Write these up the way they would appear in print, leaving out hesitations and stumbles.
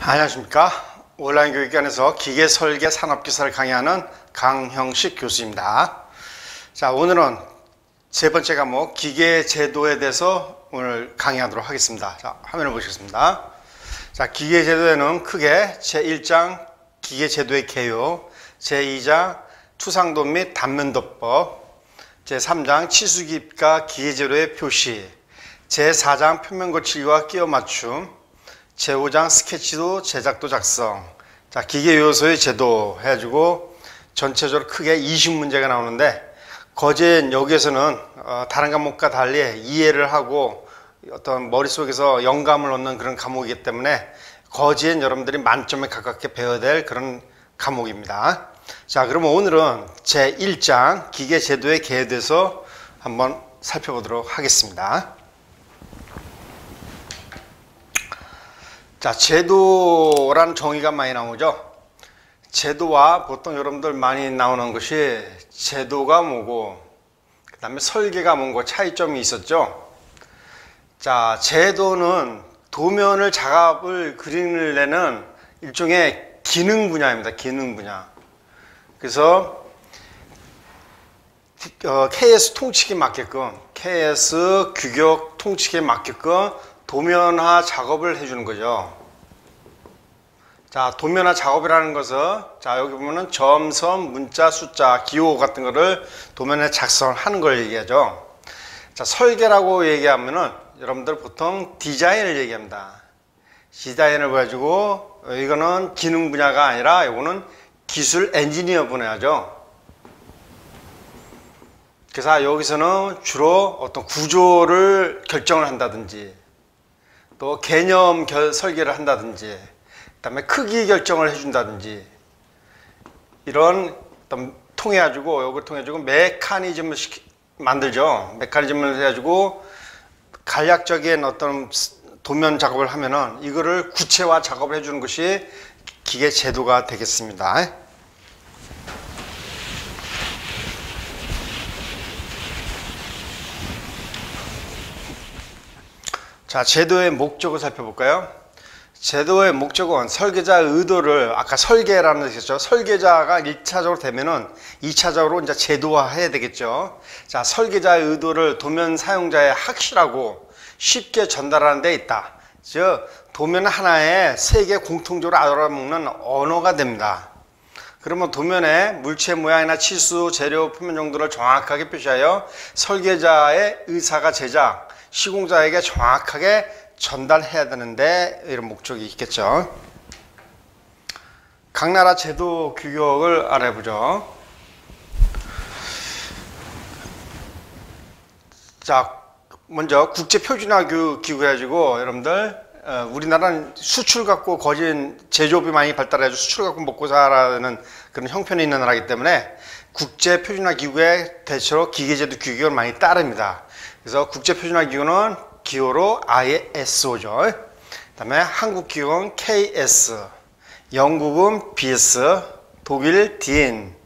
안녕하십니까. 온라인 교육관에서 기계 설계 산업기사를 강의하는 강형식 교수입니다. 자, 오늘은 세 번째 과목 기계 제도에 대해서 오늘 강의하도록 하겠습니다. 자, 화면을 보시겠습니다. 자, 기계 제도에는 크게 제1장 기계 제도의 개요, 제2장 투상도 및 단면도법, 제3장 치수기입과 기계 제도의 표시, 제4장 표면 거치기와 끼워 맞춤, 제5장 스케치도 제작도 작성. 자, 기계 요소의 제도 해가지고 전체적으로 크게 20문제가 나오는데, 거진 여기에서는 다른 과목과 달리 이해를 하고 어떤 머릿속에서 영감을 얻는 그런 과목이기 때문에 거진 여러분들이 만점에 가깝게 배워야 될 그런 과목입니다. 자, 그러면 오늘은 제1장 기계 제도의 개요에 대해서 한번 살펴보도록 하겠습니다. 자, 제도라는 정의가 많이 나오죠. 제도와 보통 여러분들 많이 나오는 것이 제도가 뭐고 그 다음에 설계가 뭔고 차이점이 있었죠. 자, 제도는 도면을 작업을 그림을 내는 일종의 기능 분야입니다. 기능 분야. 그래서 KS 통칙에 맞게끔, KS 규격 통칙에 맞게끔 도면화 작업을 해주는 거죠. 자, 도면화 작업이라는 것은, 자, 여기 보면은 점, 선, 문자, 숫자, 기호 같은 거를 도면에 작성하는 걸 얘기하죠. 자, 설계라고 얘기하면은 여러분들 보통 디자인을 얘기합니다. 디자인을 가지고 이거는 기능 분야가 아니라 이거는 기술 엔지니어 분야죠. 그래서 여기서는 주로 어떤 구조를 결정을 한다든지 또 개념 설계를 한다든지 그 다음에 크기 결정을 해준다든지 이런 어떤 통해 가지고 요걸 통해 가지고 메커니즘을 만들죠. 메커니즘을 해가지고 간략적인 어떤 도면 작업을 하면은 이거를 구체화 작업을 해주는 것이 기계 제도가 되겠습니다. 자, 제도의 목적을 살펴볼까요? 제도의 목적은 설계자의 의도를, 아까 설계라는 뜻이죠. 설계자가 1차적으로 되면은 2차적으로 이제 제도화 해야 되겠죠. 자, 설계자의 의도를 도면 사용자의 확실하고 쉽게 전달하는 데 있다. 즉, 도면 하나에 세 개 공통적으로 알아먹는 언어가 됩니다. 그러면 도면에 물체 모양이나 치수, 재료, 표면 정도를 정확하게 표시하여 설계자의 의사가 제작, 시공자에게 정확하게 전달해야 되는데 이런 목적이 있겠죠. 각 나라 제도 규격을 알아보죠. 자, 먼저 국제표준화 기구 해가지고 여러분들 우리나라는 수출 갖고 거진 제조업이 많이 발달해서 수출 갖고 먹고 살아는 그런 형편이 있는 나라이기 때문에 국제표준화 기구의 대체로 기계제도 규격을 많이 따릅니다. 그래서 국제표준화 기구는 기호로 ISO죠. 그 다음에 한국 기구는 KS, 영국은 BS, 독일 DIN.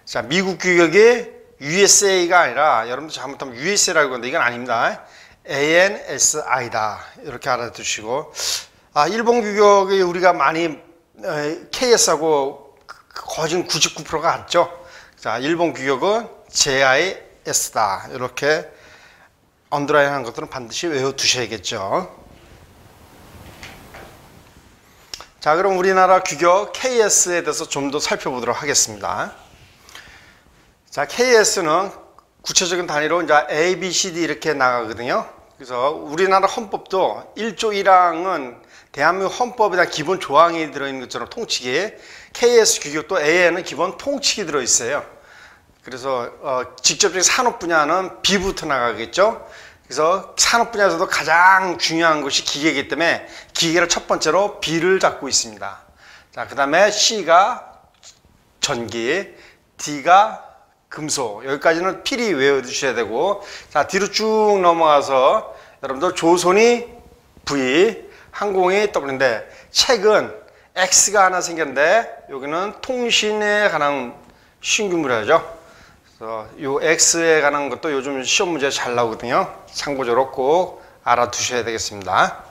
자, 미국 규격이 USA가 아니라 여러분들 잘못하면 USA라고 하는데 이건 아닙니다. ANSI다. 이렇게 알아두시고, 일본 규격이 우리가 많이 KS하고 거진 99%가 같죠. 자, 일본 규격은 JIS다. 이렇게 언더라인 하는 것들은 반드시 외워두셔야겠죠. 자, 그럼 우리나라 규격 KS에 대해서 좀 더 살펴보도록 하겠습니다. 자, KS는 구체적인 단위로 이제 A, B, C, D 이렇게 나가거든요. 그래서 우리나라 헌법도 1조 1항은 대한민국 헌법에 대한 기본 조항이 들어있는 것처럼 통칙이, KS 규격도 A에는 기본 통칙이 들어있어요. 그래서 직접적인 산업 분야는 B부터 나가겠죠. 그래서 산업 분야에서도 가장 중요한 것이 기계이기 때문에 기계를 첫 번째로 B를 잡고 있습니다. 자, 그 다음에 C가 전기, D가 금속, 여기까지는 필히 외워두셔야 되고, 자, 뒤로 쭉 넘어가서 여러분들 조선이 V, 항공이 W인데 책은 X가 하나 생겼는데 여기는 통신에 관한 신규문화죠. 그래서 요 X에 관한 것도 요즘 시험 문제 잘 나오거든요. 참고적으로 꼭 알아두셔야 되겠습니다.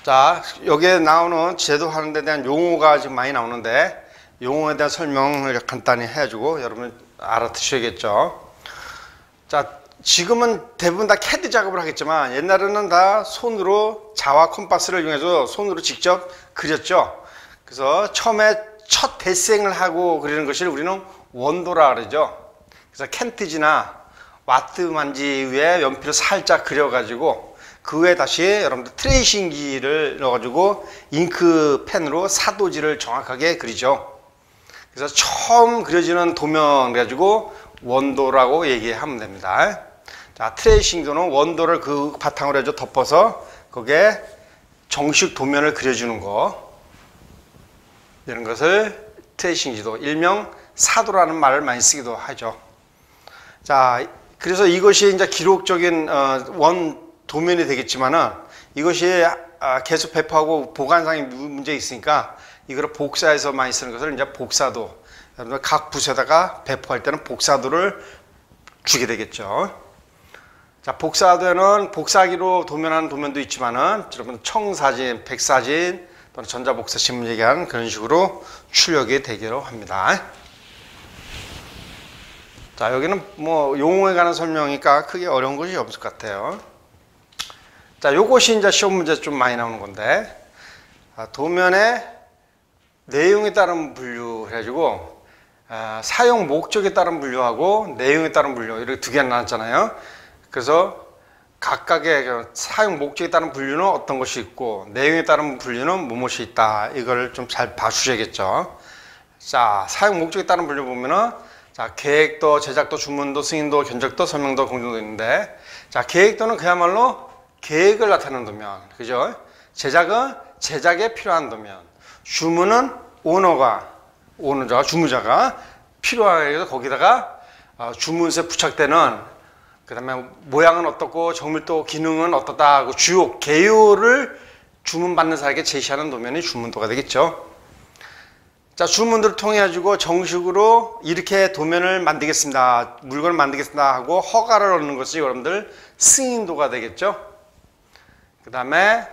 자, 여기에 나오는 제도하는 데 대한 용어가 지금 많이 나오는데 용어에 대한 설명을 간단히 해주고 여러분 알아두셔야겠죠. 자, 지금은 대부분 다 CAD 작업을 하겠지만 옛날에는 다 손으로 자와 컴파스를 이용해서 손으로 직접 그렸죠. 그래서 처음에 첫 대생을 하고 그리는 것을 우리는 원도라 그러죠. 그래서 켄트지나 와트만지 위에 연필을 살짝 그려가지고 그 후에 다시 여러분들 트레이싱기를 넣어가지고 잉크펜으로 사도지를 정확하게 그리죠. 그래서 처음 그려지는 도면 가지고 원도라고 얘기하면 됩니다. 자, 트레이싱도는 원도를 그 바탕으로 해서 덮어서 거기에 정식 도면을 그려주는 거, 이런 것을 트레이싱지도, 일명 사도라는 말을 많이 쓰기도 하죠. 자, 그래서 이것이 이제 기록적인 원 도면이 되겠지만은 이것이 계속 배포하고 보관상의 문제 있으니까 이걸 복사해서 많이 쓰는 것을 이제 복사도, 여러분들 각 붓에다가 배포할 때는 복사도를 주게 되겠죠. 자, 복사도에는 복사기로 도면하는 도면도 있지만은 여러분 청사진, 백사진 또는 전자복사 신문 얘기하는 그런 식으로 출력이 되기로 합니다. 자, 여기는 뭐 용어에 관한 설명이니까 크게 어려운 것이 없을 것 같아요. 자, 요것이 이제 시험 문제 좀 많이 나오는 건데, 도면의 내용에 따른 분류 해가지고 사용 목적에 따른 분류하고 내용에 따른 분류 이렇게 두 개가 나왔잖아요. 그래서 각각의 사용 목적에 따른 분류는 어떤 것이 있고 내용에 따른 분류는 무엇이 있다, 이걸 좀 잘 봐주셔야겠죠. 자, 사용 목적에 따른 분류 보면은 자, 계획도, 제작도, 주문도, 승인도, 견적도, 설명도, 공정도 있는데, 자, 계획도는 그야말로 계획을 나타내는 도면, 그죠? 제작은 제작에 필요한 도면, 주문은 오너자가, 주무자가 필요해서 거기다가 주문서에 부착되는, 그 다음에 모양은 어떻고 정밀도, 기능은 어떻다 하고 주요 개요를 주문받는 사람에게 제시하는 도면이 주문도가 되겠죠. 자, 주문들을 통해 가지고 정식으로 이렇게 도면을 만들겠습니다, 물건을 만들겠습니다 하고 허가를 얻는 것이 여러분들 승인도가 되겠죠. 그 다음에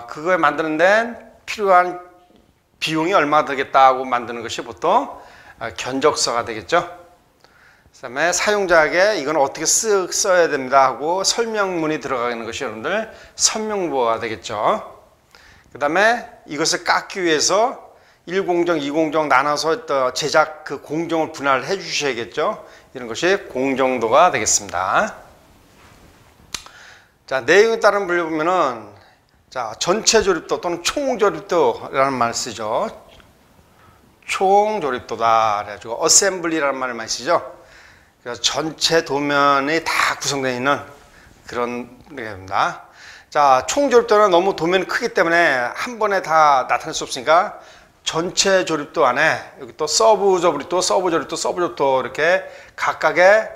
그거에 만드는 데는 필요한 비용이 얼마 들겠다 고 만드는 것이 보통 견적서가 되겠죠. 그 다음에 사용자에게 이건 어떻게 써야 됩니다 하고 설명문이 들어가는 것이 여러분들 설명보가 되겠죠. 그 다음에 이것을 깎기 위해서 1공정, 2공정 나눠서 제작 그 공정을 분할해 주셔야겠죠. 이런 것이 공정도가 되겠습니다. 자, 내용에 따른 분류 보면은 자, 전체 조립도 또는 총조립도라는 말을 쓰죠. 총조립도다 그래가지고 어셈블리라는 말을 많이 쓰죠. 그래서 전체 도면이 다 구성되어 있는 그런 겁니다. 자, 총조립도는 너무 도면이 크기 때문에 한 번에 다 나타낼 수 없으니까 전체 조립도 안에 여기 또 서브 조립도, 서브 조립도, 서브 조립도 이렇게 각각의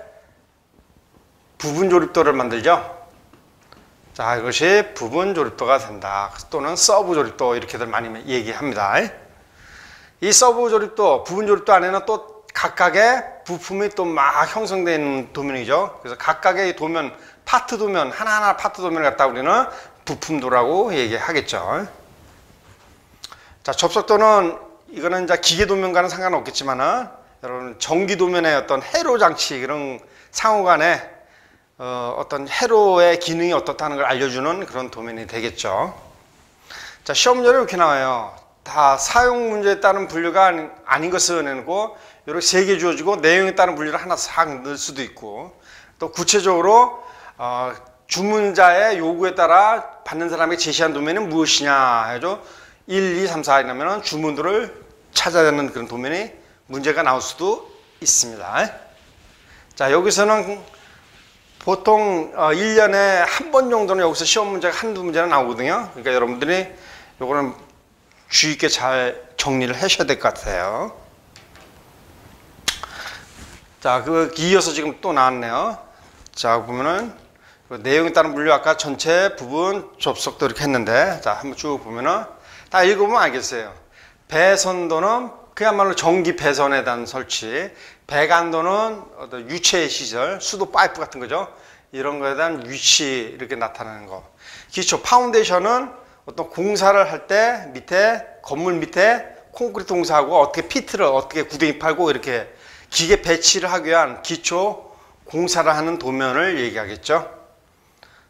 부분 조립도를 만들죠. 자, 이것이 부분 조립도가 된다. 또는 서브 조립도 이렇게들 많이 얘기합니다. 이 서브 조립도, 부분 조립도 안에는 또 각각의 부품이 또 막 형성되어 있는 도면이죠. 그래서 각각의 도면, 파트 도면, 하나하나 파트 도면을 갖다 우리는 부품도라고 얘기하겠죠. 자, 접속도는 이거는 이제 기계 도면과는 상관없겠지만은 여러분 전기 도면의 어떤 회로 장치 그런 상호간에 어떤 회로의 기능이 어떻다는 걸 알려주는 그런 도면이 되겠죠. 자, 시험 문제는 이렇게 나와요. 다 사용 문제에 따른 분류가 아닌 것을 내놓고 이렇게 3개 주어지고 내용에 따른 분류를 하나 싹 넣을 수도 있고 또 구체적으로 주문자의 요구에 따라 받는 사람에게 제시한 도면은 무엇이냐 해죠. 1, 2, 3, 4 이러면 주문들을 찾아야 하는 그런 도면이 문제가 나올 수도 있습니다. 자, 여기서는 보통 1년에 한 번 정도는 여기서 시험 문제가 한두 문제는 나오거든요. 그러니까 여러분들이 요거는 주의 있게 잘 정리를 하셔야 될 것 같아요. 자, 이어서 지금 또 나왔네요. 자, 보면은 내용에 따른 분류 아까 전체 부분 접속도 이렇게 했는데 자, 한번 쭉 보면은 다 읽어보면 알겠어요. 배선도는 그야말로 전기 배선에 대한 설치, 배관도는 어떤 유체 시설, 수도 파이프 같은 거죠. 이런 거에 대한 위치 이렇게 나타나는 거. 기초 파운데이션은 어떤 공사를 할 때 밑에 건물 밑에 콘크리트 공사하고 어떻게 피트를 어떻게 구덩이 팔고 이렇게 기계 배치를 하기 위한 기초 공사를 하는 도면을 얘기하겠죠.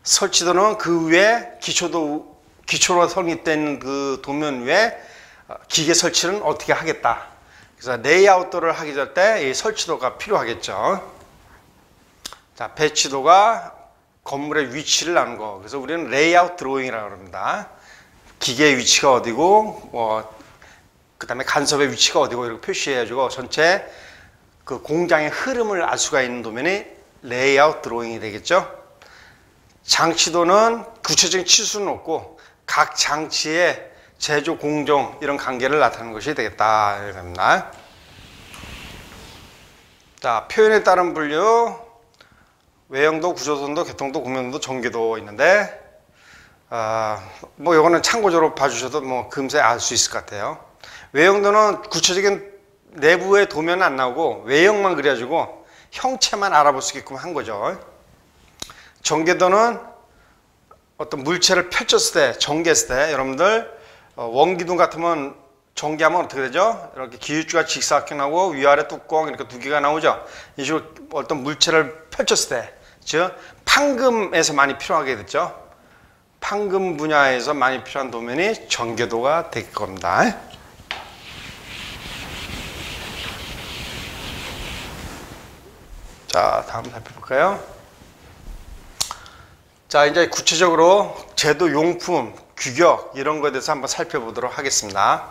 설치도는 그 위에 기초로 설립된 그 도면 위에 기계 설치는 어떻게 하겠다. 그래서 레이아웃도를 하기 전 때 이 설치도가 필요하겠죠. 자, 배치도가 건물의 위치를 아는 거. 그래서 우리는 레이아웃 드로잉이라고 합니다. 기계의 위치가 어디고, 그 다음에 간섭의 위치가 어디고 이렇게 표시해가지고 전체 그 공장의 흐름을 알 수가 있는 도면이 레이아웃 드로잉이 되겠죠. 장치도는 구체적인 치수는 없고 각 장치의 제조 공정 이런 관계를 나타내는 것이 되겠다. 이렇게 됩니다. 자, 표현에 따른 분류, 외형도, 구조도도, 개통도, 공명도, 전개도 있는데, 뭐 요거는 참고적으로 봐주셔도 뭐 금세 알 수 있을 것 같아요. 외형도는 구체적인 내부의 도면은 안 나오고 외형만 그려가지고 형체만 알아볼 수 있게끔 한 거죠. 전개도는 어떤 물체를 펼쳤을 때, 전개했을 때, 여러분들 원기둥 같으면 전개하면 어떻게 되죠? 이렇게 기울주가 직사각형 나오고 위아래 뚜껑 이렇게 두 개가 나오죠. 이 식으로 어떤 물체를 펼쳤을 때, 즉 판금에서 많이 필요하게 됐죠. 판금 분야에서 많이 필요한 도면이 전개도가 될 겁니다. 자, 다음 살펴볼까요? 자, 이제 구체적으로 제도 용품, 규격 이런 거에 대해서 한번 살펴보도록 하겠습니다.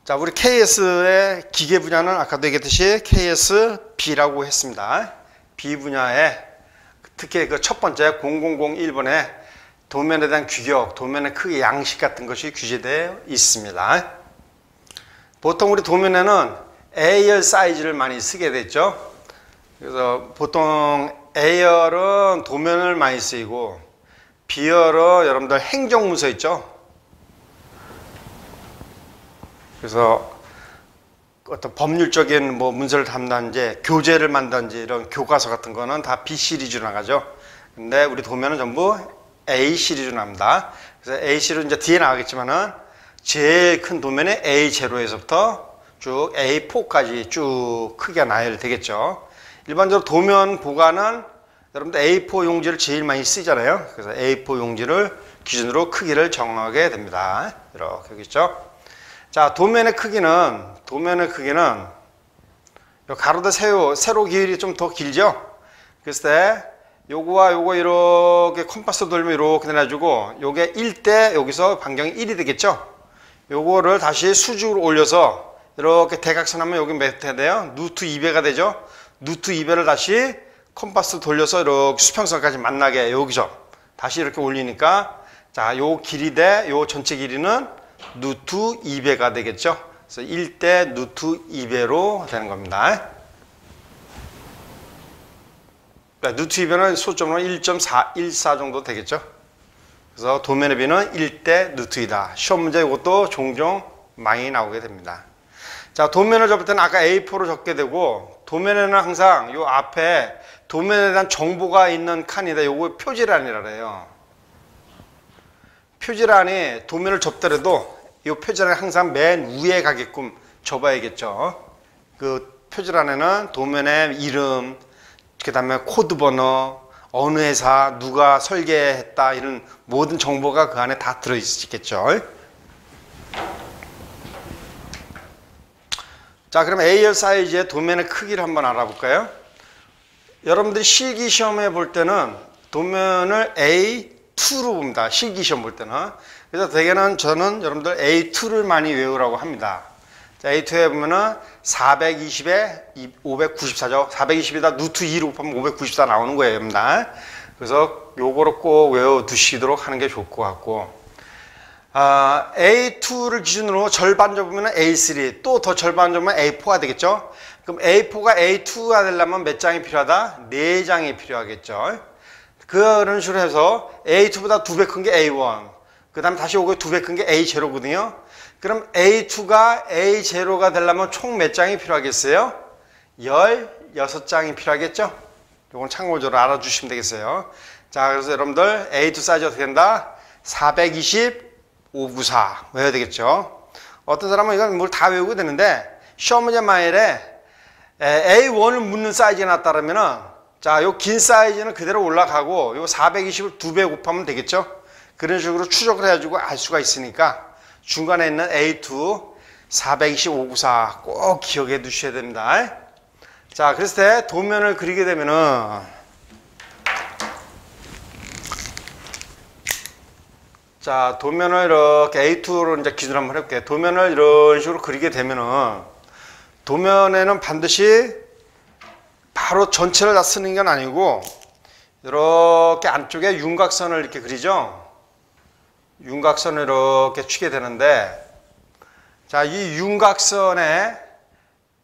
자, 우리 KS의 기계 분야는 아까도 얘기했듯이 KSB라고 했습니다. B 분야에 특히 그 첫 번째 0001번에 도면에 대한 규격, 도면의 크기, 양식 같은 것이 규제되어 있습니다. 보통 우리 도면에는 A열 사이즈를 많이 쓰게 됐죠. 그래서 보통 A열은 도면을 많이 쓰이고 B열은 여러분들 행정문서 있죠. 그래서 어떤 법률적인 뭐 문서를 담당지, 교재를 만든지 이런 교과서 같은 거는 다 B 시리즈로 나가죠. 근데 우리 도면은 전부 A 시리즈로 나옵니다. 그래서 A 시리즈 이제 뒤에 나가겠지만은 제일 큰 도면에 A0에서부터 쭉 A4까지 쭉 크기가 나열되겠죠. 일반적으로 도면 보관은 여러분들 A4 용지를 제일 많이 쓰잖아요. 그래서 A4 용지를 기준으로 크기를 정하게 됩니다. 이렇게 하겠죠. 자, 도면의 크기는 가로대 세로 길이 좀 더 길죠. 그랬을 때 요거와 요거 이렇게 컴파스 돌면 이렇게 돼가지고 요게 1대 여기서 반경이 1이 되겠죠. 요거를 다시 수직으로 올려서 이렇게 대각선 하면 여기 몇 회 돼요? 루트 2배가 되죠. 루트 2배를 다시 컴파스 돌려서 이렇게 수평선까지 만나게 여기서 다시 이렇게 올리니까 자, 요 길이 대 요 전체 길이는 루트 2배가 되겠죠. 그래서 1대 루트 2배로 되는 겁니다. 그러니까 루트 2배는 소점으로 1.414 정도 되겠죠. 그래서 도면의 비는 1대 루트 2다. 시험 문제 이것도 종종 많이 나오게 됩니다. 자, 도면을 접을 때는 아까 A4로 적게 되고 도면에는 항상 요 앞에 도면에 대한 정보가 있는 칸이다. 요거 표지란이라 그래요. 표지란이 도면을 접더라도 이 표지란이 항상 맨 위에 가게끔 접어야겠죠. 그 표지란에는 도면의 이름, 그 다음에 코드 번호, 어느 회사, 누가 설계했다 이런 모든 정보가 그 안에 다 들어있겠죠. 자, 그럼 A열 사이즈의 도면의 크기를 한번 알아볼까요? 여러분들이 실기시험에 볼 때는 도면을 A2로 봅니다. 실기시험 볼 때는. 그래서 대개는 저는 여러분들 A2를 많이 외우라고 합니다. 자, A2에 보면은 420에 594죠. 420에다 루트 2로 곱하면 594 나오는 거예요, 여러분들. 그래서 요거를 꼭 외워두시도록 하는 게 좋을 것 같고. A2를 기준으로 절반 접으면 A3, 또 더 절반 접으면 A4가 되겠죠. 그럼 A4가 A2가 되려면 몇 장이 필요하다? 4장이 필요하겠죠. 그런 식으로 해서 A2보다 2배 큰 게 A1, 그 다음에 다시 오고 2배 큰 게 A0거든요. 그럼 A2가 A0가 되려면 총 몇 장이 필요하겠어요? 16장이 필요하겠죠. 이건 참고적으로 알아주시면 되겠어요. 자, 그래서 여러분들 A2 사이즈 어떻게 된다? 42594 외워야 되겠죠. 어떤 사람은 이건 뭘 다 외우고 되는데 시험 문제 마일에 A1을 묻는 사이즈가 나타나면은 자, 요 긴 사이즈는 그대로 올라가고 요 420을 2배 곱하면 되겠죠. 그런 식으로 추적을 해가지고 알 수가 있으니까 중간에 있는 A2 42594 꼭 기억해 두셔야 됩니다. 자, 그랬을 때 도면을 그리게 되면은 자, 도면을 이렇게 A2로 이제 기준을 한번 해볼게요. 도면을 이런 식으로 그리게 되면은 도면에는 반드시 바로 전체를 다 쓰는 건 아니고 이렇게 안쪽에 윤곽선을 이렇게 그리죠. 윤곽선을 이렇게 치게 되는데 자, 이 윤곽선의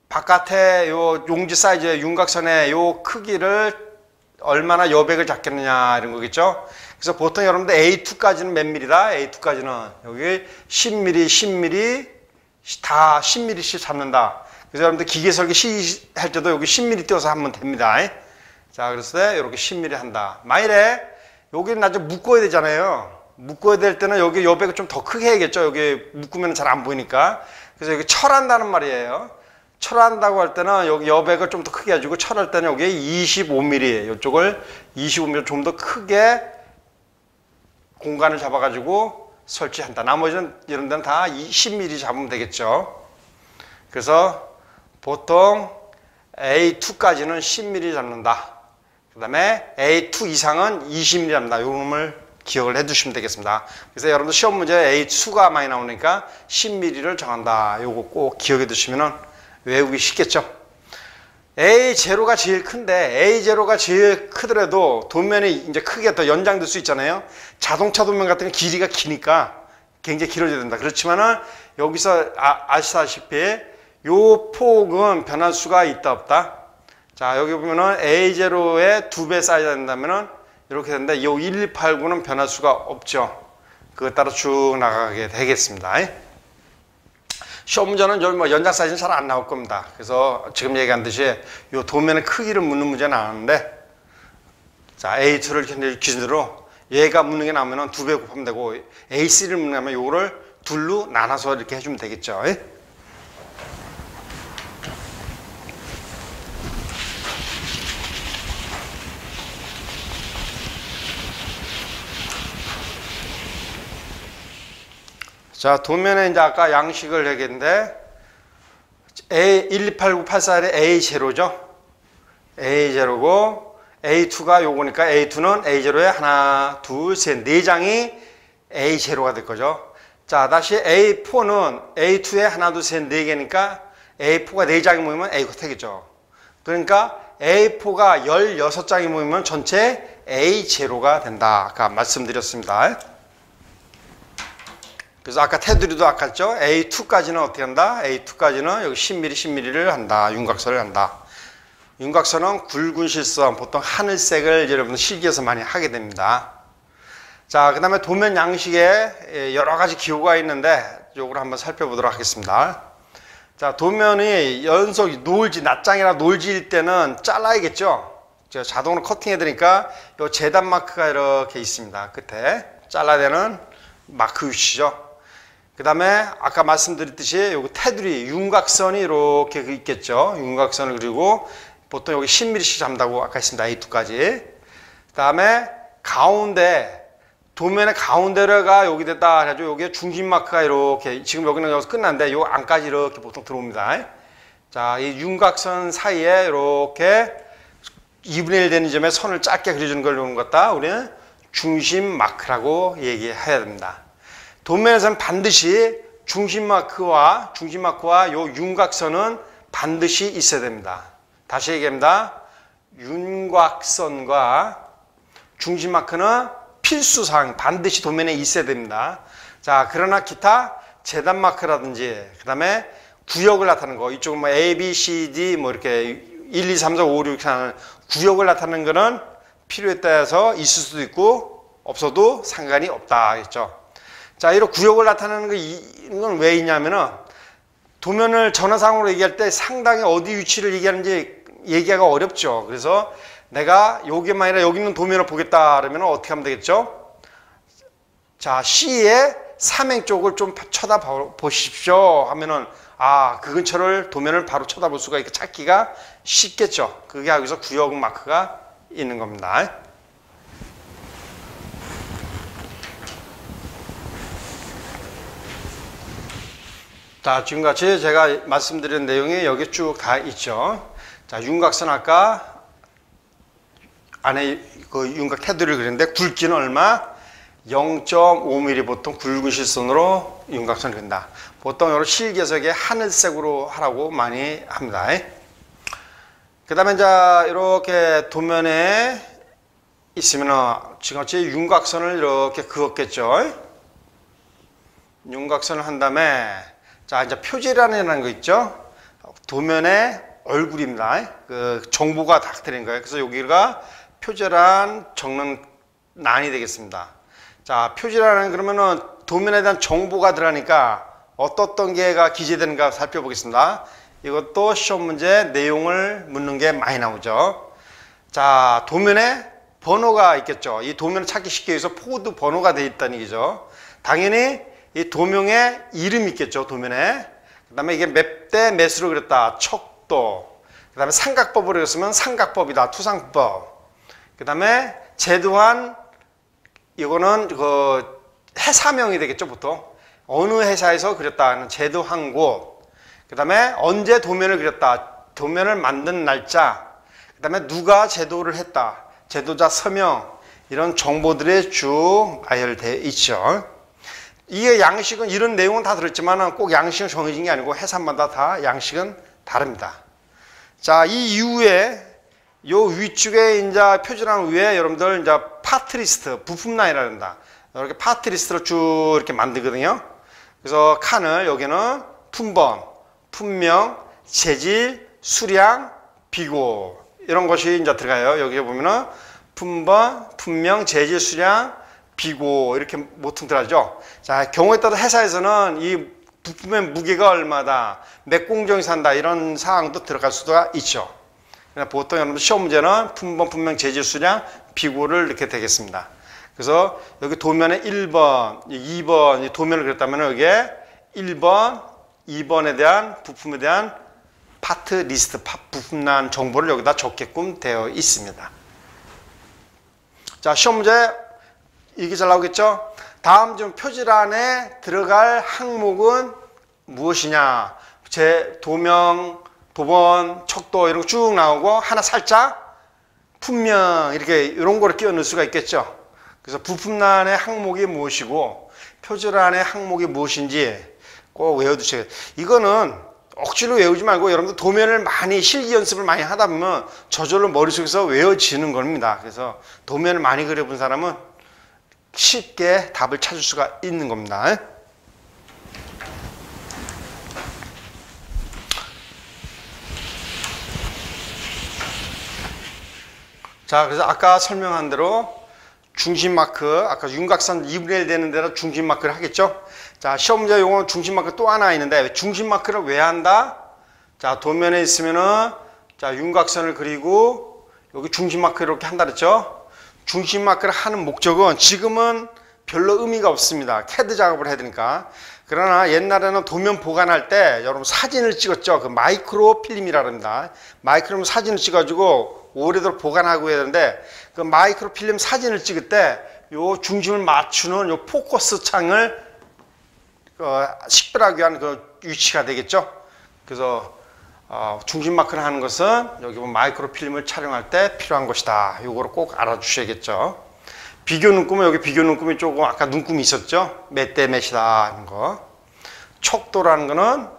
바깥에 요 용지 사이즈의 윤곽선의 요 크기를 얼마나 여백을 잡겠느냐 이런 거겠죠. 그래서 보통 여러분들 A2까지는 몇 mm다? A2까지는 여기 10mm, 10mm 다 10mm씩 잡는다. 그래서 여러분들 기계 설계 할 때도 여기 10mm 띄워서 하면 됩니다. 자, 그랬을 때 이렇게 10mm 한다. 만일에 여기는 나중에 묶어야 되잖아요. 묶어야 될 때는 여기 여백을 좀 더 크게 해야겠죠. 여기 묶으면 잘 안 보이니까. 그래서 여기 철한다는 말이에요. 철한다고 할 때는 여기 여백을 좀 더 크게 해주고 철할 때는 여기 25mm 이쪽을 25mm 좀 더 크게 공간을 잡아가지고 설치한다. 나머지는 이런 데는 다 10mm 잡으면 되겠죠. 그래서 보통 A2까지는 10mm 잡는다. 그 다음에 A2 이상은 20mm 잡는다. 요 놈을 기억을 해 두시면 되겠습니다. 그래서 여러분들 시험 문제 A2가 많이 나오니까 10mm를 정한다. 요거 꼭 기억해 두시면 외우기 쉽겠죠. A0가 제일 큰데 A0가 제일 크더라도 도면이 이제 크게 더 연장될 수 있잖아요. 자동차 도면 같은 경우 길이가 기니까 굉장히 길어져야 된다. 그렇지만은 여기서 아시다시피 요 폭은 변할 수가 있다 없다. 자, 여기 보면은 A0의 2배 사이즈가 된다면은 이렇게 되는데 요 1289는 변할 수가 없죠. 그것 따라 쭉 나가게 되겠습니다. 시험 문제는 여기 뭐 연장 사이즈는 잘 안 나올 겁니다. 그래서 지금 얘기한 듯이 요 도면의 크기를 묻는 문제는 나오는데 자, A2를 기준으로 얘가 묻는 게 나오면 2배 곱하면 되고 A3를 묻는 게 나오면 요거를 둘로 나눠서 이렇게 해주면 되겠죠. 자, 도면에 이제 아까 양식을 얘기했는데 A128984의 A0죠. A0고 A2가 요거니까 A2는 A0에 하나, 둘, 셋, 네 장이 A0가 될 거죠. 자, 다시 A4는 A2에 하나, 둘, 셋, 네 개니까 A4가 네 장이 모이면 A가 되겠죠. 그러니까 A4가 16장이 모이면 전체 A0가 된다. 아까 말씀드렸습니다. 그래서 아까 테두리도 아까 했죠. A2까지는 어떻게 한다? A2까지는 여기 10mm, 10mm를 한다. 윤곽선을 한다. 윤곽선은 굵은 실선, 보통 하늘색을 여러분 실기에서 많이 하게 됩니다. 자, 그 다음에 도면 양식에 여러 가지 기호가 있는데 이걸 한번 살펴보도록 하겠습니다. 자, 도면이 연속 낮장이나 노을지일 때는 잘라야겠죠. 제가 자동으로 커팅해 드리니까 이 재단 마크가 이렇게 있습니다. 끝에 잘라야 되는 마크 위치죠. 그 다음에 아까 말씀드렸듯이 여기 테두리 윤곽선이 이렇게 있겠죠. 윤곽선을 그리고 보통 여기 10mm씩 잡는다고 아까 했습니다. A2까지. 그 다음에 가운데 도면의 가운데가 여기 됐다 해가지고 여기에 중심 마크가 이렇게 지금 여기는 여기서 끝났는데 요 안까지 이렇게 보통 들어옵니다. 자, 이 윤곽선 사이에 이렇게 2분의 1 되는 점에 선을 짧게 그려주는 걸 이런 것 같다. 우리는 중심 마크라고 얘기해야 됩니다. 도면에서는 반드시 중심 마크와 요 윤곽선은 반드시 있어야 됩니다. 다시 얘기합니다. 윤곽선과 중심 마크는 필수사항 반드시 도면에 있어야 됩니다. 자, 그러나 기타 재단 마크라든지 그 다음에 구역을 나타내는 거 이쪽은 뭐 A, B, C, D 뭐 이렇게 1, 2, 3, 4, 5, 6 이렇게 하는 구역을 나타내는 거는 필요에 따라서 있을 수도 있고 없어도 상관이 없다 했죠. 자, 이런 구역을 나타내는 건 왜 있냐면은 도면을 전화상으로 얘기할 때 상당히 어디 위치를 얘기하는지 얘기하기가 어렵죠. 그래서 내가 여기만 아니라 여기 있는 도면을 보겠다 그러면 어떻게 하면 되겠죠? 자, C의 삼행 쪽을 좀 쳐다보십시오 하면은 그 근처를 도면을 바로 쳐다볼 수가 있고 찾기가 쉽겠죠. 그게 여기서 구역 마크가 있는 겁니다. 자, 지금같이 제가 말씀드린 내용이 여기 쭉 다 있죠. 자, 윤곽선 아까 안에 그 윤곽 테두리를 그렸는데 굵기는 얼마? 0.5mm 보통 굵은 실선으로 윤곽선을 그린다. 보통 이런 실계석에 하늘색으로 하라고 많이 합니다. 그 다음에 이제 이렇게 도면에 있으면 지금같이 윤곽선을 이렇게 그었겠죠. 윤곽선을 한 다음에 자, 이제 표지란이라는 거 있죠. 도면의 얼굴입니다. 그 정보가 다 들어있는 거예요. 그래서 여기가 표지란 적는 란이 되겠습니다. 자, 표지란은 그러면은 도면에 대한 정보가 들어가니까 어떤 게가 기재되는가 살펴보겠습니다. 이것도 시험 문제 내용을 묻는 게 많이 나오죠. 자, 도면에 번호가 있겠죠. 이 도면을 찾기 쉽게 해서 코드 번호가 되어 있다는 얘기죠. 당연히 이 도명의 이름이 있겠죠. 도면에. 그 다음에 이게 몇 대 몇으로 그렸다. 척도. 그 다음에 삼각법으로 그렸으면 삼각법이다. 투상법. 그 다음에 제도한 이거는 그 회사명이 되겠죠. 보통. 어느 회사에서 그렸다는 제도한 곳. 그 다음에 언제 도면을 그렸다. 도면을 만든 날짜. 그 다음에 누가 제도를 했다. 제도자 서명. 이런 정보들이 쭉 나열되어 있죠. 이게 양식은 이런 내용은 다 들었지만 꼭 양식은 정해진 게 아니고 해산마다 다 양식은 다릅니다. 자, 이 이후에 요 위쪽에 이제 표준한 위에 여러분들 이제 파트 리스트, 부품란이라 한다. 이렇게 파트 리스트를 쭉 이렇게 만들거든요. 그래서 칸을 여기는 품번, 품명, 재질, 수량, 비고 이런 것이 이제 들어가요. 여기 보면은 품번, 품명, 재질, 수량, 비고 이렇게 모퉁 들어가죠. 자, 경우에 따라 회사에서는 이 부품의 무게가 얼마다, 몇 공정이 산다 이런 사항도 들어갈 수가 있죠. 보통 여러분들 시험 문제는 품번, 품명, 재질, 수량, 비고를 이렇게 되겠습니다. 그래서 여기 도면에 1번, 2번 도면을 그렸다면 여기에 1번, 2번에 대한 부품에 대한 파트 리스트, 부품란 정보를 여기다 적게끔 되어 있습니다. 자, 시험 문제 이게 잘 나오겠죠? 다음 좀 표지란에 들어갈 항목은 무엇이냐? 제 도명, 도번, 척도 이런 거 쭉 나오고 하나 살짝 품명 이렇게 이런 거를 끼워 넣을 수가 있겠죠. 그래서 부품란의 항목이 무엇이고 표지란의 항목이 무엇인지 꼭 외워두셔야 돼요. 이거는 억지로 외우지 말고 여러분들 도면을 많이 실기 연습을 많이 하다 보면 저절로 머릿속에서 외워지는 겁니다. 그래서 도면을 많이 그려본 사람은 쉽게 답을 찾을 수가 있는 겁니다. 자, 그래서 아까 설명한 대로 중심 마크, 아까 윤곽선 2분의 1 되는 대로 중심 마크를 하겠죠? 자, 시험 문제 용어는 중심 마크 또 하나 있는데 중심 마크를 왜 한다? 자, 도면에 있으면은 자, 윤곽선을 그리고 여기 중심 마크 이렇게 한다 그랬죠? 중심 마크를 하는 목적은 지금은 별로 의미가 없습니다. CAD 작업을 해야 되니까. 그러나 옛날에는 도면 보관할 때 여러분 사진을 찍었죠. 그 마이크로 필름이라 합니다. 마이크로 사진을 찍어가지고 오래도록 보관하고 해야 되는데 그 마이크로 필름 사진을 찍을 때 요 중심을 맞추는 요 포커스 창을 식별하기 위한 그 위치가 되겠죠. 그래서 중심 마크를 하는 것은 여기 보면 마이크로 필름을 촬영할 때 필요한 것이다. 요거를 꼭 알아주셔야겠죠. 비교 눈금은 여기 비교 눈금이 조금 아까 눈금이 있었죠. 몇 대 몇이다 하는 거. 척도라는 거는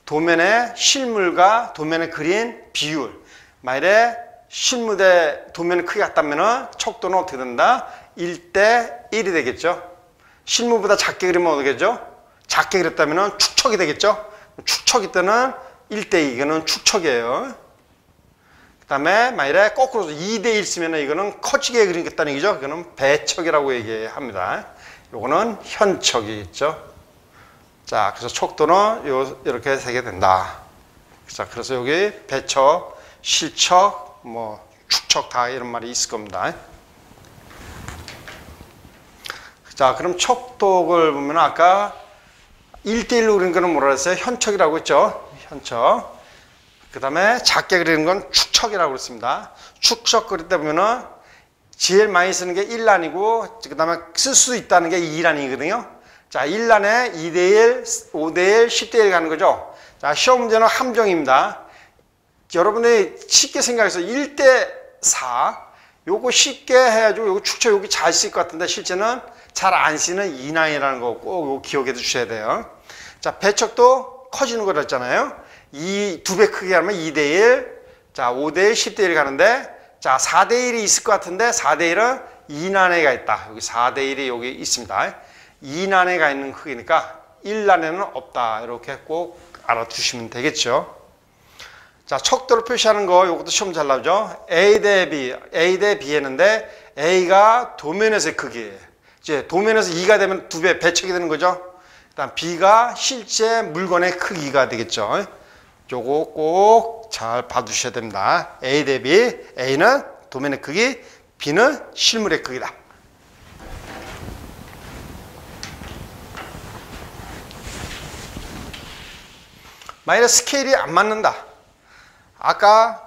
도면의 실물과 도면에 그린 비율. 만일에 실물 대 도면의 크기가 같다면 척도는 어떻게 된다? 1대 1이 되겠죠. 실물보다 작게 그리면 어떻게 되죠? 작게 그렸다면 축척이 되겠죠. 축척일 때는 1대 2, 이거는 축척이에요. 그 다음에 만일에 거꾸로 2대 1 쓰면 이거는 커지게 그리겠다는 얘기죠. 이거는 배척이라고 얘기합니다. 요거는 현척이겠죠. 자, 그래서 척도는 이렇게 세게 된다. 자, 그래서 여기 배척, 실척, 축척 다 이런 말이 있을 겁니다. 자, 그럼 척독을 보면 아까 1대1로 그린 거는 뭐라 그랬어요? 현척이라고 했죠? 현척. 그 다음에 작게 그리는 건 축척이라고 그랬습니다. 축척 그릴 때 보면은 제일 많이 쓰는 게 1란이고, 그 다음에 쓸 수 있다는 게 2란이거든요. 자, 1란에 2대1, 5대1, 10대1 가는 거죠. 자, 시험 문제는 함정입니다. 여러분이 쉽게 생각해서 1대4, 요거 쉽게 해가지고 요거 축척 여기 잘 쓸 것 같은데 실제는 잘 안 쓰는 2난이라는 거 꼭 기억해 두셔야 돼요. 자, 배척도 커지는 거라 했잖아요. 이 두 배 크게 하면 2대1, 자, 5대1, 10대1 가는데, 자, 4대1이 있을 것 같은데 4대1은 2난에가 있다. 여기 4대1이 여기 있습니다. 2난에가 있는 크기니까 1난에는 없다. 이렇게 꼭 알아두시면 되겠죠. 자, 척도로 표시하는 거 이것도 시험 잘 나오죠. A 대 B, A 대 B 했는데 A가 도면에서의 크기예요. 이제 도면에서 2가 되면 두 배 배척이 되는 거죠. 일단 B가 실제 물건의 크기가 되겠죠. 요거 꼭 잘 봐두셔야 됩니다. A 대 B, A는 도면의 크기, B는 실물의 크기다. 만약에 스케일이 안 맞는다. 아까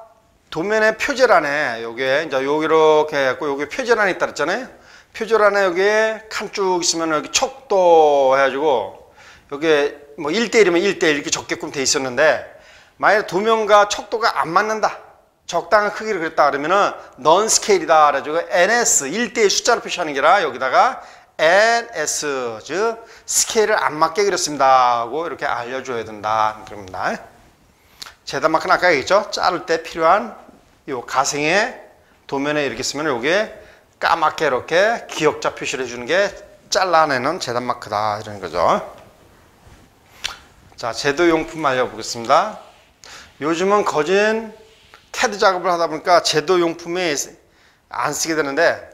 도면의 표제란에 요게 이제 여기 이렇게 해갖고 여기 표제란이 있다 그랬잖아요. 표제란에 여기에 칸 쭉 있으면 여기 척도 해가지고 여기 뭐 1대1이면 1대1 이렇게 적게끔 돼 있었는데 만약에 도면과 척도가 안 맞는다. 적당한 크기를 그렸다 그러면은 넌 스케일이다. 그래가지고 NS 1대1 숫자로 표시하는 게 아니라 여기다가 NS 즉 스케일을 안 맞게 그렸습니다 하고 이렇게 알려줘야 된다 그럽니다. 재단 마크는 아까 얘기했죠. 자를 때 필요한 요 가생의 도면에 이렇게 쓰면 요게 까맣게 이렇게 기역자 표시를 해주는 게 잘라내는 재단 마크다 이런 거죠. 자, 제도용품 알려보겠습니다. 요즘은 거진 캐드 작업을 하다 보니까 제도용품이 안 쓰게 되는데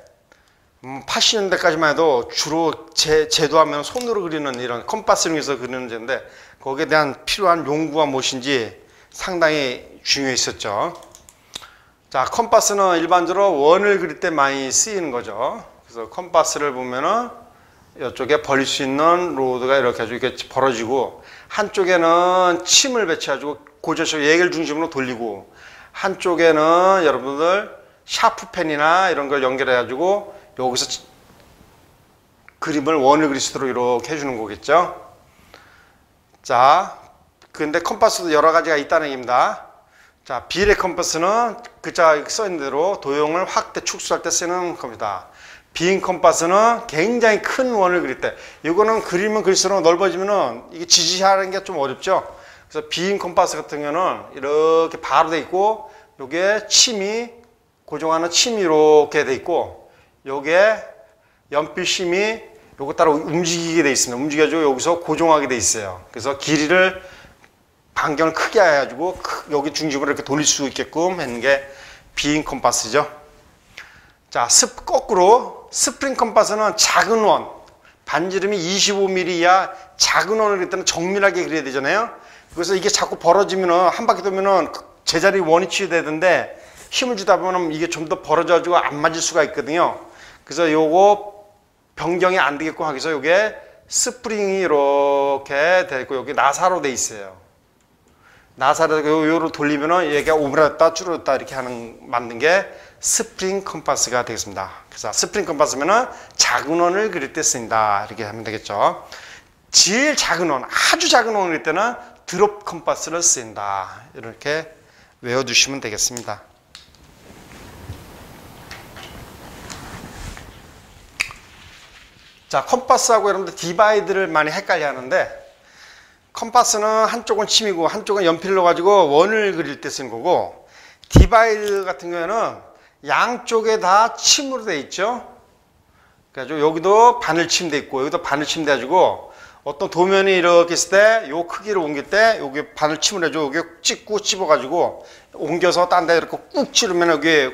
80년대까지만 해도 주로 제도하면 손으로 그리는 이런 컴파스를 위해서 그리는 제인데 거기에 대한 필요한 용구가 무엇인지 상당히 중요했었죠. 자, 컴파스는 일반적으로 원을 그릴 때 많이 쓰이는 거죠. 그래서 컴파스를 보면은 이쪽에 벌릴 수 있는 로드가 이렇게 아주 이렇게 벌어지고 한쪽에는 침을 배치해가지고 고저식 얘를 중심으로 돌리고 한쪽에는 여러분들 샤프펜이나 이런 걸 연결해가지고 여기서 그림을 원을 그릴 수 있도록 이렇게 해주는 거겠죠. 자, 근데 컴파스도 여러 가지가 있다는 얘기입니다. 자, 비례 컴파스는 글자 써있는 대로 도형을 확대, 축소할 때 쓰는 겁니다. 빈 컴파스는 굉장히 큰 원을 그릴 때, 이거는 그리면 그릴수록 넓어지면은 이게 지지하는 게 좀 어렵죠. 그래서 빈 컴파스 같은 경우는 이렇게 바로 돼 있고, 요게 침이, 고정하는 침이 이렇게 돼 있고, 요게 연필심이 요거 따라 움직이게 돼 있습니다. 움직여가지고 여기서 고정하게 돼 있어요. 그래서 길이를 반경을 크게 해가지고 여기 중심으로 이렇게 돌릴 수 있게끔 하는 게 빈 컴파스죠. 자, 거꾸로 스프링 컴파스는 작은 원, 반지름이 25mm 이하 작은 원을 그릴 때는 정밀하게 그려야 되잖아요. 그래서 이게 자꾸 벌어지면은 한 바퀴 돌면은 제자리 원이 취되던데 힘을 주다 보면 이게 좀 더 벌어져가지고 안 맞을 수가 있거든요. 그래서 요거 변경이 안 되게끔 하기 위해서 요게 스프링이 이렇게 돼 있고 여기 나사로 돼 있어요. 나사를 요로 돌리면은 얘가 오므렸다 줄었다 이렇게 만든 게 스프링 컴파스가 되겠습니다. 그래서 스프링 컴파스면은 작은 원을 그릴 때 쓰인다 이렇게 하면 되겠죠. 제일 작은 원, 아주 작은 원을 그릴 때는 드롭 컴파스를 쓰인다 이렇게 외워두시면 되겠습니다. 자, 컴파스하고 여러분들 디바이드를 많이 헷갈려 하는데 컴파스는 한쪽은 침이고 한쪽은 연필로 가지고 원을 그릴 때 쓰는 거고 디바이드 같은 경우에는 양쪽에 다 침으로 돼 있죠. 그래가지고 여기도 바늘침 돼 있고 여기도 바늘침 돼 가지고 어떤 도면이 이렇게 있을 때 요 크기를 옮길 때 여기 바늘침을 해줘 여기 찍고 찝어 가지고 옮겨서 딴 데 이렇게 꾹 찌르면 여기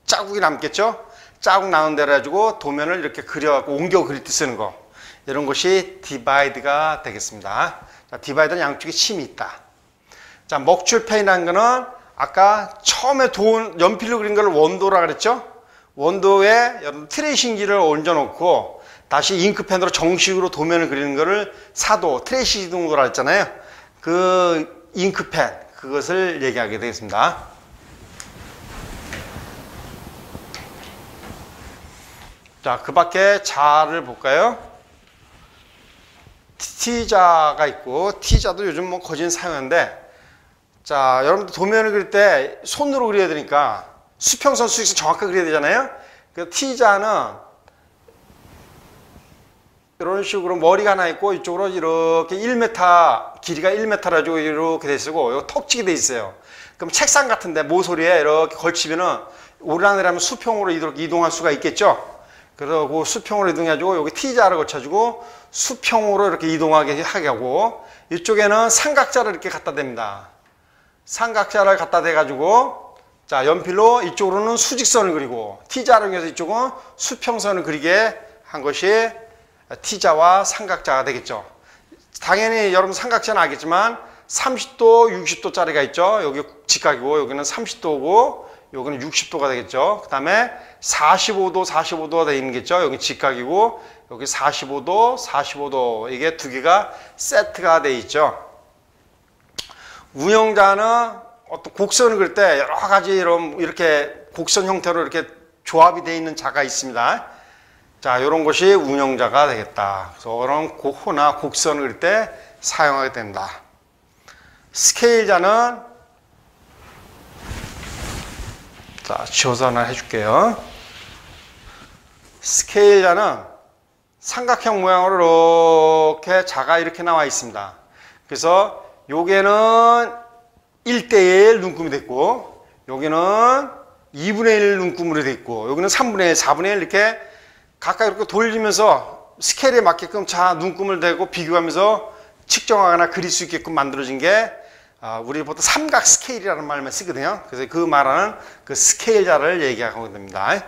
자국이 남겠죠. 자국 나는 데로 해가지고 도면을 이렇게 그려갖고 옮겨 그릴 때 쓰는 거 이런 것이 디바이드가 되겠습니다. 자, 디바이드는 양쪽에 침이 있다. 자, 먹줄펜이라는 거는 아까 처음에 연필로 그린 걸 원도라 그랬죠? 원도에 여러분 트레이싱기를 얹어 놓고 다시 잉크펜으로 정식으로 도면을 그리는 거를 사도, 트래시 등으로 했잖아요. 그 잉크펜, 그것을 얘기하게 되겠습니다. 자, 그 밖에 자를 볼까요? T자가 있고, T자도 요즘 뭐 거진 사용하는데, 자, 여러분들 도면을 그릴 때 손으로 그려야 되니까 수평선, 수직선 정확하게 그려야 되잖아요. 그 T자는 이런 식으로 머리가 하나 있고 이쪽으로 이렇게 1m, 길이가 1m 가지고 이렇게 돼 있고, 이거 턱치게 돼 있어요. 그럼 책상 같은데 모서리에 이렇게 걸치면은 오르락내리하면 수평으로 이동할 수가 있겠죠. 그러고 수평으로 이동해가지고 여기 T자를 거쳐가지고 수평으로 이렇게 이동하게 하고, 이쪽에는 삼각자를 이렇게 갖다 댑니다. 삼각자를 갖다 대가지고, 자, 연필로 이쪽으로는 수직선을 그리고, T자를 이용해서 이쪽은 수평선을 그리게 한 것이 T자와 삼각자가 되겠죠. 당연히 여러분 삼각자는 알겠지만 30도, 60도짜리가 있죠. 여기 직각이고 여기는 30도고 여기는 60도가 되겠죠. 그 다음에 45도, 45도가 되어 있는 겠죠. 여기 직각이고 여기 45도, 45도, 이게 두 개가 세트가 되어 있죠. 운영자는 어떤 곡선을 그릴 때 여러 가지 이렇게 곡선 형태로 이렇게 조합이 되어 있는 자가 있습니다. 자, 이런 것이 운영자가 되겠다. 그래서 그런 호나 곡선을 그릴 때 사용하게 됩니다. 스케일자는, 자, 지워서 하나 해줄게요. 스케일자는 삼각형 모양으로 이렇게 자가 이렇게 나와 있습니다. 그래서 요게는 1대1 눈금이 됐고, 여기는 2분의 1 눈금으로 되어 있고, 여기는 3분의 1, 4분의 1 이렇게 각각 이렇게 돌리면서 스케일에 맞게끔 자 눈금을 대고 비교하면서 측정하거나 그릴 수 있게끔 만들어진 게 우리 보통 삼각 스케일이라는 말만 쓰거든요. 그래서 그 말하는 그 스케일자를 얘기하고 됩니다.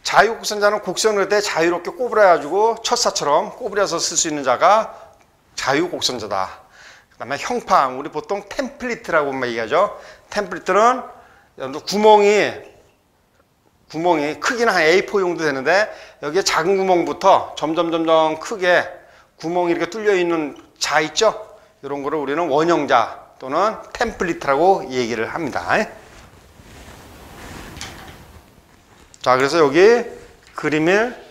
자유곡선자는 곡선을 그릴 때 자유롭게 꼬부려가지고 첫사처럼 꼬부려서 쓸 수 있는 자가 자유곡선자다. 그 다음에 형판, 우리 보통 템플릿이라고 얘기하죠. 템플릿은 구멍이 크기는 한 A4 정도 되는데 여기에 작은 구멍부터 점점 크게 구멍이 이렇게 뚫려 있는 자 있죠. 이런 거를 우리는 원형자 또는 템플릿이라고 얘기를 합니다. 자, 그래서 여기 그림을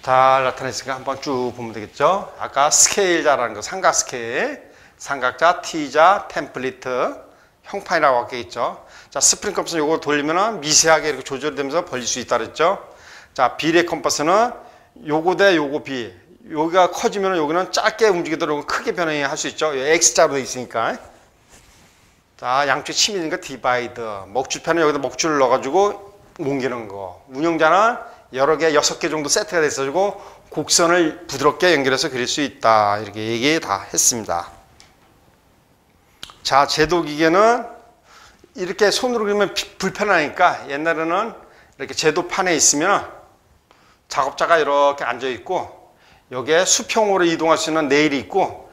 잘 나타냈으니까 한번 쭉 보면 되겠죠. 아까 스케일자라는 거, 삼각 스케일, 삼각자, T자, 템플릿, 형판이라고 하겠죠. 자, 스프링 컴퍼스는 요거 돌리면은 미세하게 이렇게 조절되면서 벌릴 수 있다 그랬죠. 자, 비례 컴퍼스는 요거 대 요거 비. 여기가 커지면은 여기는 짧게 움직이도록 크게 변형할 수 있죠. X자로 되어 있으니까. 자, 양쪽 치밀니까 디바이드. 먹줄편은 여기다 먹줄을 넣어가지고 옮기는 거. 운영자는 여러 개, 6개 정도 세트가 됐어가지고 곡선을 부드럽게 연결해서 그릴 수 있다. 이렇게 얘기 다 했습니다. 자, 제도기계는 이렇게 손으로 그리면 불편하니까 옛날에는 이렇게 제도판에 있으면 작업자가 이렇게 앉아 있고 여기에 수평으로 이동할 수 있는 레일이 있고,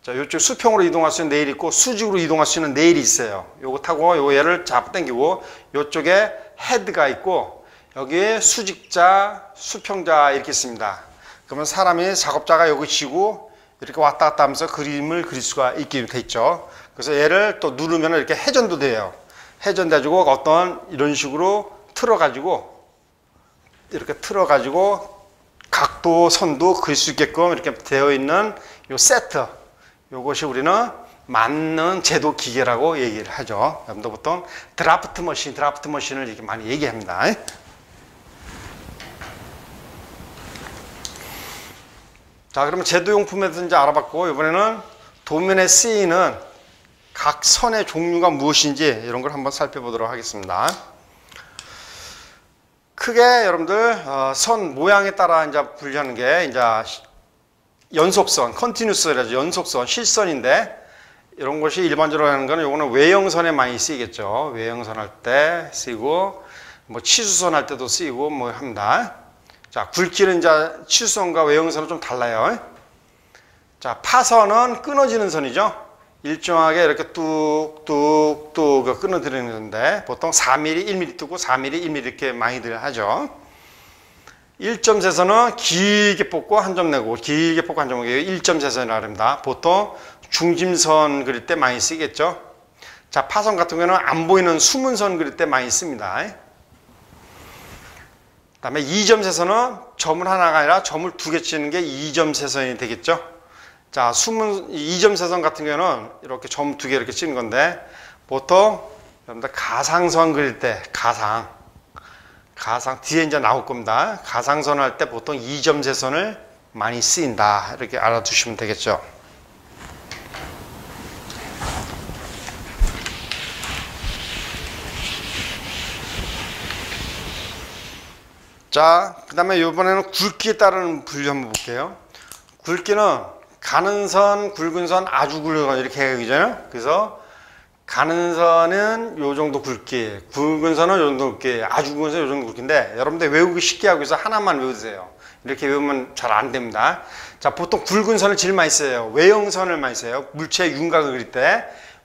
자, 이쪽 수평으로 이동할 수 있는 레일이 있고 수직으로 이동할 수 있는 레일이 있어요. 요거 타고 요 얘를 잡아 당기고 이쪽에 헤드가 있고 여기에 수직자, 수평자 이렇게 있습니다. 그러면 사람이 작업자가 여기 치고 이렇게 왔다 갔다 하면서 그림을 그릴 수가 있게 돼 있죠. 그래서 얘를 또 누르면 이렇게 회전도 돼요. 회전돼가지고 어떤 이런 식으로 이렇게 틀어가지고 각도, 선도 그릴 수 있게끔 이렇게 되어 있는 요 세트. 요것이 우리는 맞는 제도 기계라고 얘기를 하죠. 여러분들 보통 드라프트 머신을 이렇게 많이 얘기합니다. 자, 그러면 제도용품에 대해서 이제 알아봤고, 이번에는 도면에 쓰이는 각 선의 종류가 무엇인지 이런 걸 한번 살펴보도록 하겠습니다. 크게 여러분들 선 모양에 따라 이제 분류하는 게 이제 연속선, 컨티뉴스라죠. 연속선, 실선인데 이런 것이 일반적으로 하는 거는 요거는 외형선에 많이 쓰이겠죠. 외형선 할 때 쓰이고 뭐 치수선 할 때도 쓰이고 뭐 합니다. 자, 굵기는 이제 치수선과 외형선은 좀 달라요. 자, 파선은 끊어지는 선이죠. 일정하게 이렇게 뚝뚝뚝 끊어지는 건데 보통 4mm, 1mm 뜨고 4mm, 1mm 이렇게 많이들 하죠. 1점세선은 길게 뽑고 한 점 내고 길게 뽑고 한 점 내고 1점세선이라고 합니다. 보통 중심선 그릴 때 많이 쓰겠죠. 자, 파선 같은 경우는 안 보이는 숨은 선 그릴 때 많이 씁니다. 그 다음에 2점세선은 점을 하나가 아니라 점을 두 개 치는 게 2점세선이 되겠죠. 자, 숨은 2점세선 같은 경우는 이렇게 점 두 개 이렇게 치는 건데 보통 여러분들 가상선 그릴 때 가상 뒤에 이제 나올 겁니다. 가상선 할 때 보통 2점세선을 많이 쓰인다. 이렇게 알아두시면 되겠죠. 자, 그 다음에 이번에는 굵기에 따른 분류 한번 볼게요. 굵기는 가는 선, 굵은 선, 아주 굵은 선 이렇게 해야되잖아요. 그래서 가는 선은 요 정도 굵기, 굵은 선은 요 정도 굵기, 아주 굵은 선은 요 정도 굵기인데 여러분들 외우기 쉽게 하기 위해서 하나만 외우세요. 이렇게 외우면 잘 안 됩니다. 자, 보통 굵은 선을 제일 많이 써요. 외형선을 많이 써요. 물체 윤곽을 그릴 때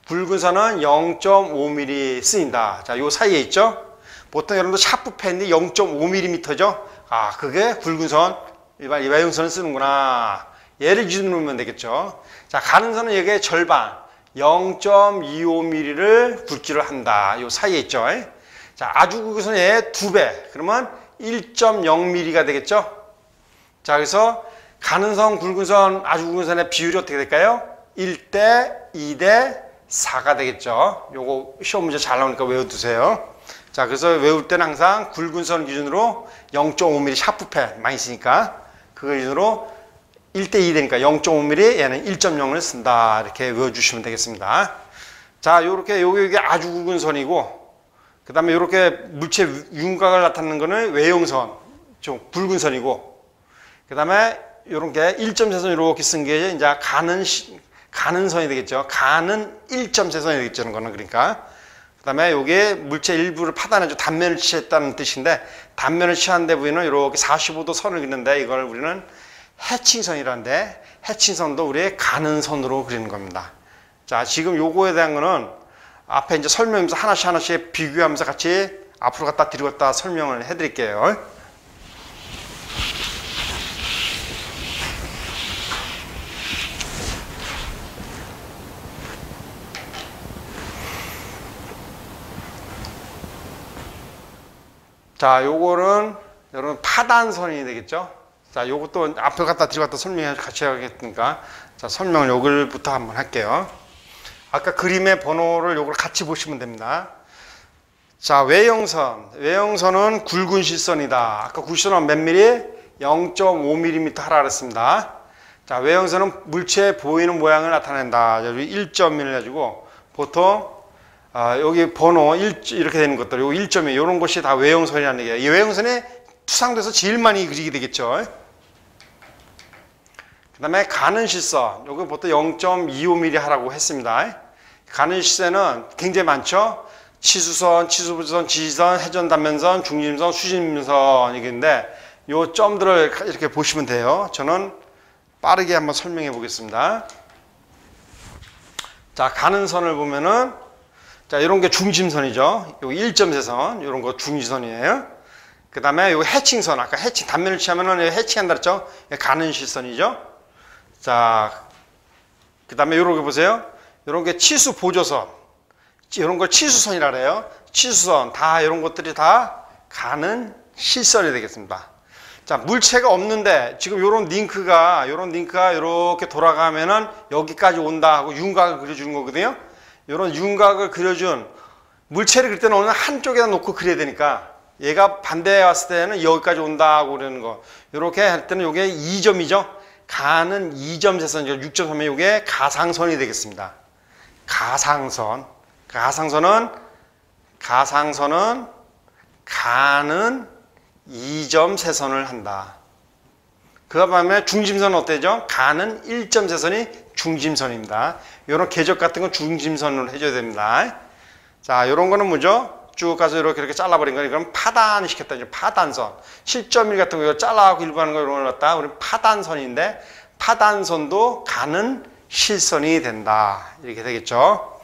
굵은 선은 0.5mm 쓰인다. 자, 요 사이에 있죠? 보통 여러분들 샤프펜이 0.5mm죠? 아, 그게 굵은 선, 일반 외형선을 쓰는구나. 얘를 기준으로 보면 되겠죠. 자, 가는 선은 여기에 절반, 0.25mm를 굵기를 한다. 요 사이에 있죠. 자, 아주 굵은 선의 2배. 그러면 1.0mm가 되겠죠. 자, 그래서 가는 선, 굵은 선, 아주 굵은 선의 비율이 어떻게 될까요? 1대 2대 4가 되겠죠. 요거 시험 문제 잘 나오니까 외워두세요. 자, 그래서 외울 때는 항상 굵은 선 기준으로 0.5mm 샤프펜 많이 쓰니까 그거 기준으로 1대 2 되니까 0.5mm 얘는 1.0을 쓴다. 이렇게 외워주시면 되겠습니다. 자, 요렇게 요게 아주 굵은 선이고 그 다음에 요렇게 물체 윤곽을 나타내는 거는 외형선, 좀 굵은 선이고 그 다음에 요런 게 1점세선 이렇게 쓴 게 이제 가는 선이 되겠죠. 가는 1점세선이 되겠죠. 거는 그러니까 그 다음에 요게 물체 일부를 파단해줘 단면을 취했다는 뜻인데 단면을 취한 데 부위는 이렇게 45도 선을 그리는데 이걸 우리는 해칭선이라는데 해칭선도 우리의 가는 선으로 그리는 겁니다. 자, 지금 요거에 대한 거는 앞에 이제 설명하면서 하나씩 비교하면서 같이 앞으로 갔다 뒤로 갔다 설명을 해 드릴게요. 자, 요거는 여러분 파단선이 되겠죠. 자, 요것도 앞에 갔다 뒤로 갔다 설명해 같이 하겠으니까 자, 설명을 요걸부터 한번 할게요. 아까 그림의 번호를 요걸 같이 보시면 됩니다. 자, 외형선은 굵은 실선이다. 아까 굵선은 몇 미리? 0.5mm 하라 그랬습니다. 자, 외형선은 물체에 보이는 모양을 나타낸다. 여기 1.1 가지고 보통 여기 번호 1 이렇게 되는 것들, 요거 1.2 이런 것이 다 외형선이라는 얘기예요. 이 외형선이 투상돼서 제일 많이 그리게 되겠죠. 그 다음에 가는 실선, 요거 보통 0.25mm 하라고 했습니다. 가는 실선은 굉장히 많죠. 치수선, 치수부지선, 지지선, 회전 단면선, 중심선, 수직선 이건데 요 점들을 이렇게 보시면 돼요. 저는 빠르게 한번 설명해 보겠습니다. 자, 가는 선을 보면은 자, 이런 게 중심선이죠. 요 1점세선, 이런 거 중심선이에요. 그 다음에 요 해칭선, 아까 해칭, 단면을 취하면은 해칭한다 그랬죠? 가는 실선이죠. 자, 그 다음에 요런 거 보세요. 요런 게 치수 보조선, 이런 걸 치수선이라 그래요. 치수선, 다 이런 것들이 다 가는 실선이 되겠습니다. 자, 물체가 없는데 지금 요런 링크가 이렇게 돌아가면은 여기까지 온다 하고 윤곽을 그려주는 거거든요. 이런 윤곽을 그려준 물체를 그릴 때는 어느 한쪽에다 놓고 그려야 되니까 얘가 반대에 왔을 때는 여기까지 온다고 그러는 거. 이렇게 할 때는 이게 2점이죠. 가는 2점세선, 6.3에 이게 가상선이 되겠습니다. 가상선은 가는 2점세선을 한다. 그 다음에 중심선은 어때죠? 가는 1점세선이 중심선입니다. 이런 궤적 같은 건 중심선으로 해줘야 됩니다. 자, 이런 거는 뭐죠? 쭉 가서 이렇게 잘라버린 거, 이건 파단을 시켰다. 파단선. 7.1 같은 거 잘라하고 일부 하는 거 이런 걸 갖다 우리 파단선인데, 파단선도 가는 실선이 된다. 이렇게 되겠죠.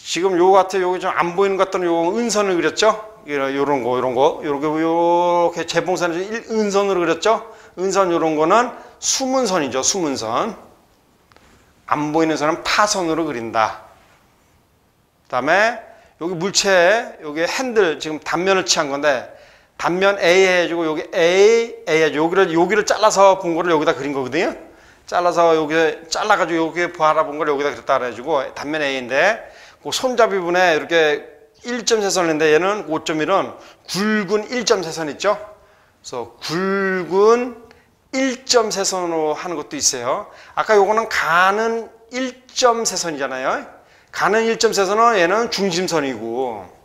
지금 요거 같아 요거 좀 안 보이는 것 같은 요 은선을 그렸죠? 요런 거 요렇게 재봉선을 은선으로 그렸죠? 은선 요런 거는 수문선이죠. 수문선. 안 보이는 선은 파선으로 그린다. 그다음에 여기 물체에 여기 핸들 지금 단면을 취한 건데 단면 A 해주고 여기 A 해주고 여기를 잘라서 본 거를 여기다 그린 거거든요. 잘라서 여기 잘라가지고 여기 바라본 걸 여기다 그렸다 그래가지고 단면 A인데 그 손잡이 분에 이렇게 1.3선인데 얘는 5.1은 굵은 1.3선 있죠. 그래서 굵은 1.3선으로 하는 것도 있어요. 아까 요거는 가는 1.3선이잖아요. 가는 1.3선은 얘는 중심선이고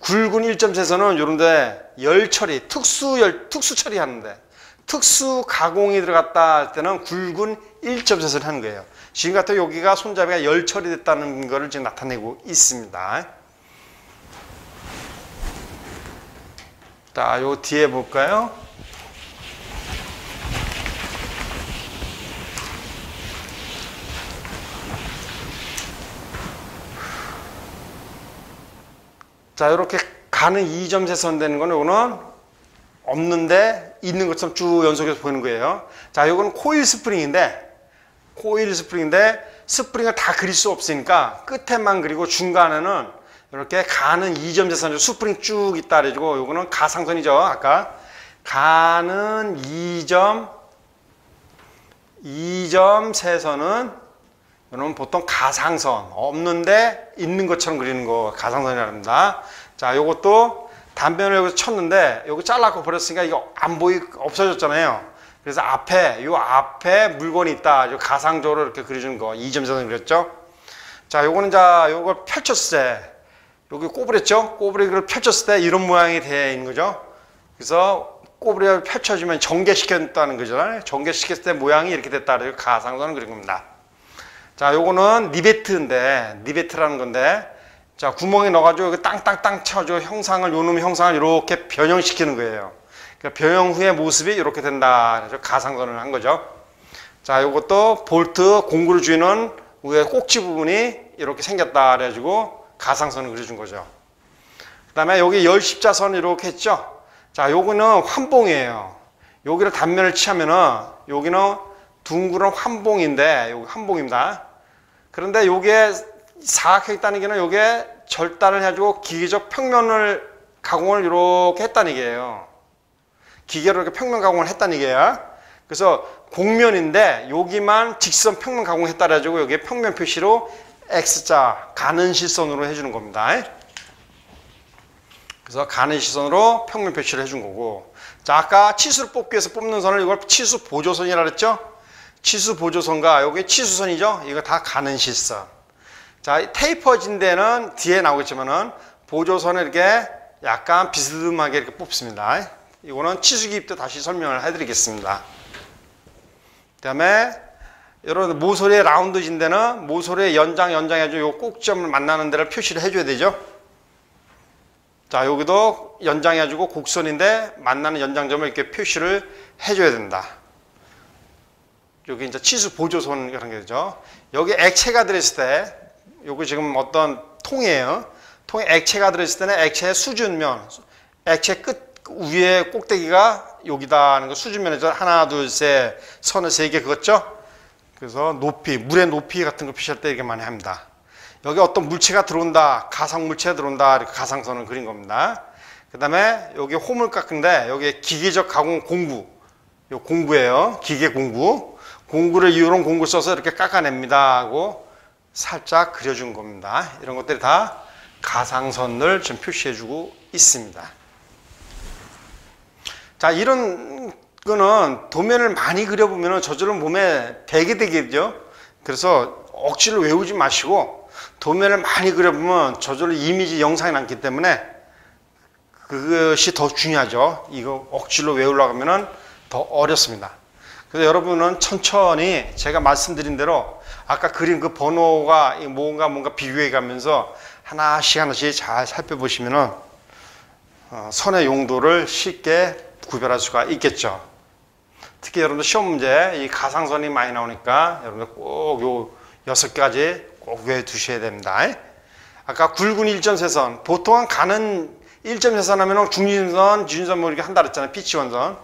굵은 1.3선은 요런데 열 처리, 특수 처리하는데 특수 가공이 들어갔다 할 때는 굵은 1.3선을 하는 거예요. 지금 같은 여기가 손잡이가 열 처리됐다는 것을 지금 나타내고 있습니다. 자, 요 뒤에 볼까요? 자, 이렇게 가는 2.3선 되는 거는 요거는 없는데 있는 것처럼 쭉 연속해서 보이는 거예요. 자, 요거는 코일 스프링인데 스프링을 다 그릴 수 없으니까 끝에만 그리고 중간에는 이렇게 가는 2.3선 스프링 쭉 있다 그래가지고 요거는 가상선이죠. 아까 가는 2.3선은 이거는 보통 가상선 없는데 있는 것처럼 그리는 거 가상선이라고 합니다. 자, 요것도 단면을 여기서 쳤는데 여기 잘라고 버렸으니까 이거 안 없어졌잖아요. 그래서 앞에 물건이 있다. 가상적으로 이렇게 그려주는 거 2.3선 그렸죠. 자, 요거는 요걸 펼쳤을 때 여기 꼬부렸죠. 꼬부리를 펼쳤을 때 이런 모양이 되어 있는 거죠. 그래서 꼬부리를 펼쳐주면 전개시켰다는 거잖아요. 전개시켰을 때 모양이 이렇게 됐다. 그래서 가상선을 그린 겁니다. 자, 요거는 니베트라는 건데, 자, 구멍에 넣어가지고 여기 땅땅땅 쳐가지고 요놈 형상을 이렇게 변형시키는 거예요. 그러니까 변형 후의 모습이 이렇게 된다. 그래서 가상선을 한 거죠. 자, 요것도 볼트 공구를 쥐는 위에 꼭지 부분이 이렇게 생겼다. 그래가지고 가상선을 그려준 거죠. 그 다음에 여기 열십자선 이렇게 했죠. 자, 요거는 환봉이에요. 여기를 단면을 취하면은 여기는 둥그런 환봉인데 여기 환봉입니다. 그런데 요게 사각형이 있다는 얘기는 요게 절단을 해가지고 기계적 평면을 가공을 이렇게 했다는 얘기예요. 기계로 이렇게 평면 가공을 했다는 얘기예요. 그래서 곡면인데 여기만 직선 평면 가공했다 그래가지고 여기에 평면 표시로 X자 가는 실선으로 해주는 겁니다. 그래서 가는 실선으로 평면 표시를 해준 거고, 자, 아까 치수를 뽑기 위해서 뽑는 선을 이걸 치수 보조선이라 그랬죠. 치수 보조선과 여기 치수선이죠. 이거 다 가는 실선. 자, 테이퍼진 데는 뒤에 나오겠지만은 보조선을 이렇게 약간 비스듬하게 이렇게 뽑습니다. 이거는 치수기입 때 다시 설명을 해드리겠습니다. 그 다음에 이런 모서리의 라운드진 데는 모서리의 연장해가지고 요 꼭지점을 만나는 데를 표시를 해줘야 되죠. 자, 여기도 연장해가지고 곡선인데 만나는 연장점을 이렇게 표시를 해줘야 된다. 여기 이제 치수 보조선 이런 게 되죠. 여기 액체가 들어있을 때, 여기 지금 어떤 통이에요. 통에 액체가 들어있을 때는 액체의 수준면, 액체 끝 위에 꼭대기가 여기다 하는 거 수준면에서 하나, 둘, 셋, 선을 3개 그었죠. 그래서 높이, 물의 높이 같은 거 표시할 때 이렇게 많이 합니다. 여기 어떤 물체가 들어온다, 가상 물체가 들어온다, 이렇게 가상선을 그린 겁니다. 그 다음에 여기 홈을 깎은데 여기 기계적 가공 공구, 요 공구예요. 기계 공구. 공구를 이런 공구 써서 이렇게 깎아냅니다 하고 살짝 그려준 겁니다. 이런 것들이 다 가상선을 좀 표시해주고 있습니다. 자, 이런 거는 도면을 많이 그려보면 저절로 몸에 배게 되겠죠. 그래서 억지로 외우지 마시고 도면을 많이 그려보면 저절로 이미지 영상이 남기 때문에 그것이 더 중요하죠. 이거 억지로 외우려고 하면 더 어렵습니다. 그래서 여러분은 천천히 제가 말씀드린 대로 아까 그린 그 번호가 뭔가 비교해 가면서 하나씩 잘 살펴보시면은 선의 용도를 쉽게 구별할 수가 있겠죠. 특히 여러분들 시험 문제 이 가상선이 많이 나오니까 여러분들 꼭 요 6가지 꼭 외워 두셔야 됩니다. 아까 굵은 일점세선, 보통은 가는 일점세선 하면 중진선, 지진선 뭐 이렇게 한다 그랬잖아요. 피치원선.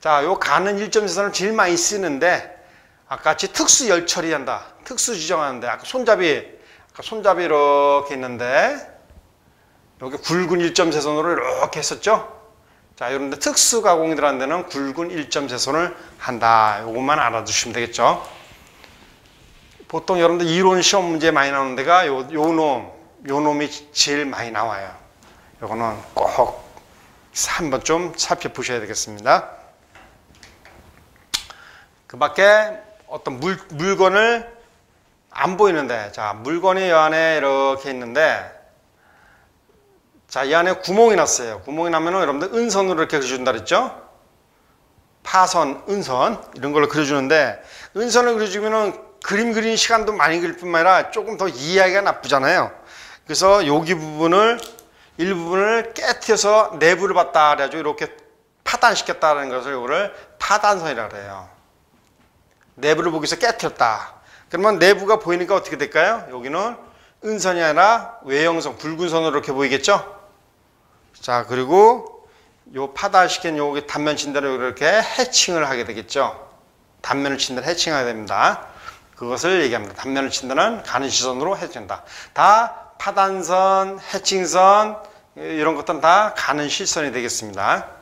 자, 요 가는 일점세선을 제일 많이 쓰는데 아까 같이 특수 열 처리한다. 특수 지정하는데 아까 손잡이 이렇게 있는데 여기 굵은 일점세선으로 이렇게 했었죠. 자, 이런데 특수 가공이 들어간 데는 굵은 일점세선을 한다. 요것만 알아두시면 되겠죠. 보통 여러분들 이론 시험 문제 많이 나오는 데가 요 놈이 제일 많이 나와요. 요거는 꼭 한번 좀 살펴보셔야 되겠습니다. 그 밖에 어떤 물건을 안 보이는데, 자, 물건이 이 안에 이렇게 있는데, 자, 이 안에 구멍이 났어요. 구멍이 나면은 여러분들 은선으로 이렇게 그려준다 그랬죠? 파선, 은선, 이런 걸로 그려주는데, 은선을 그려주면은 그림 그리는 시간도 많이 그릴 뿐만 아니라 조금 더 이해하기가 나쁘잖아요. 그래서 여기 부분을, 일부분을 깨트려서 내부를 봤다 그래가지고 이렇게 파단시켰다는 것을 이거를 파단선이라고 그래요. 내부를 보기 위해서 깨트렸다. 그러면 내부가 보이니까 어떻게 될까요? 여기는 은선이 아니라 외형선, 굵은 선으로 이렇게 보이겠죠? 자, 그리고 요 파단시킨 요 단면 친 대로 이렇게 해칭을 하게 되겠죠? 단면을 친 대로 해칭하게 됩니다. 그것을 얘기합니다. 단면을 친 데는 가는 시선으로 해칭한다. 다 파단선, 해칭선 이런 것들은 다 가는 실선이 되겠습니다.